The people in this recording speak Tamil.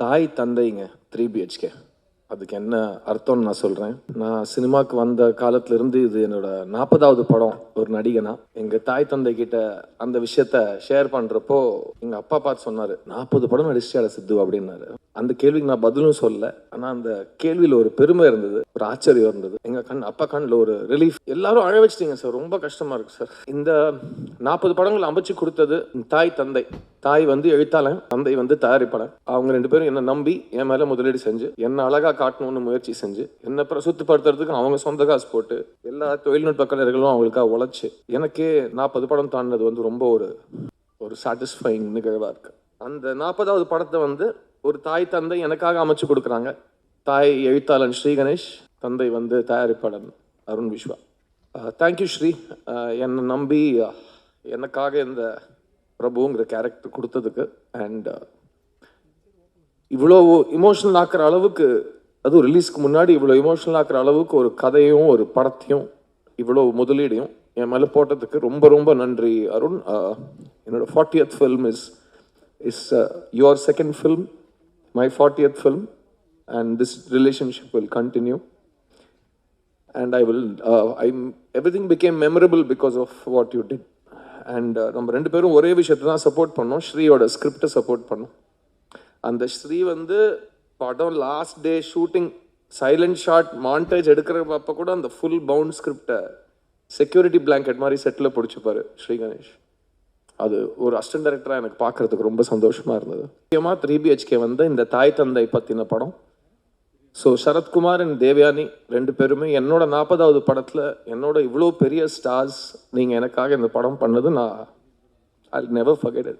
தாய் தந்தைங்க 3 BHK. அதுக்கு என்ன அர்த்தம்னு நான் சொல்கிறேன். நான் சினிமாவுக்கு வந்த காலத்துலேருந்து இது என்னோட 40வது படம் ஒரு நடிகனா. எங்கள் தாய் தந்தை கிட்ட அந்த விஷயத்த ஷேர் பண்ணுறப்போ எங்கள் அப்பா பார்த்து சொன்னார், 40 படம் நடிச்சியாட சித்து அப்படின்னாரு. அந்த கேள்விக்கு நான் பதிலும் சொல்லல. ஆனால் அந்த கேள்வியில் ஒரு பெருமை இருந்தது, ஒரு ஆச்சரியம் இருந்தது. எங்கள் அப்பா கண்ணில் ஒரு ரிலீஃப். எல்லாரும் அழ வச்சிட்டீங்க சார், ரொம்ப கஷ்டமாக இருக்குது சார். இந்த 40 படங்கள் அமைச்சு கொடுத்தது தாய் தந்தை. தாய் வந்து எழுத்தாளன், தந்தை வந்து தயாரிப்பாளன். அவங்க 2 பேரும் என்னை நம்பி என் மேலே முதலீடு செஞ்சு என்னை அழகாக காட்டணும்னு முயற்சி செஞ்சு என்னை சுத்தப்படுத்துறதுக்கு அவங்க சொந்த காசு போட்டு எல்லா தொழில்நுட்ப கலைஞர்களும் அவங்களுக்காக உழைச்சி எனக்கே 40 படம் தாண்டினது வந்து ரொம்ப ஒரு சாட்டிஸ்ஃபைங் நிகழ்வாக இருக்கு. அந்த 40வது படத்தை வந்து ஒரு தாய் தந்தை எனக்காக அமைச்சு கொடுக்குறாங்க. தாய் எழுத்தாளன் ஸ்ரீ கணேஷ், தந்தை வந்து தயாரிப்பாளன் அருண் விஸ்வா. தேங்க்யூ ஸ்ரீ, என்னை நம்பி எனக்காக இந்த பிரபுங்கிற கேரக்டர் கொடுத்ததுக்கு. அண்ட் இவ்வளோ இமோஷனல் ஆக்குற அளவுக்கு, அதுவும் ரிலீஸ்க்கு முன்னாடி இவ்வளோ இமோஷனல் ஆக்குற அளவுக்கு ஒரு கதையும் ஒரு படத்தையும் இவ்வளோ முதலீடையும் என் மேலே போட்டதுக்கு ரொம்ப ரொம்ப நன்றி அருண். என்னோட 40th film is your second film, my 40th film, and this relationship will continue. And everything became memorable because of what you did. And நம்ம 2 பேரும் ஒரே விஷயத்தை தான் சப்போர்ட் பண்ணோம், ஸ்ரீயோட ஸ்கிரிப்டை சப்போர்ட் பண்ணோம். அந்த ஸ்ரீ வந்து படம் last day shooting silent shot montage எடுக்கிறப்ப கூட அந்த ஃபுல் பவுண்ட் ஸ்கிரிப்டை செக்யூரிட்டி பிளாங்கெட் மாதிரி செட்டில் பிடிச்சிப்பாரு ஸ்ரீ கணேஷ். அது ஒரு அசிஸ்டன்ட் டைரக்டராக எனக்கு பார்க்குறதுக்கு ரொம்ப சந்தோஷமாக இருந்தது. முக்கியமாக 3BHK வந்து இந்த தாய் தந்தை பற்றின படம். ஸோ சரத்குமார் அண்ட் தேவயானி 2 பேருமே என்னோட 40வது படத்தில் என்னோட இவ்வளோ பெரிய ஸ்டார்ஸ் நீங்கள் எனக்காக இந்த படம் பண்ணது நான் I'll never forget it.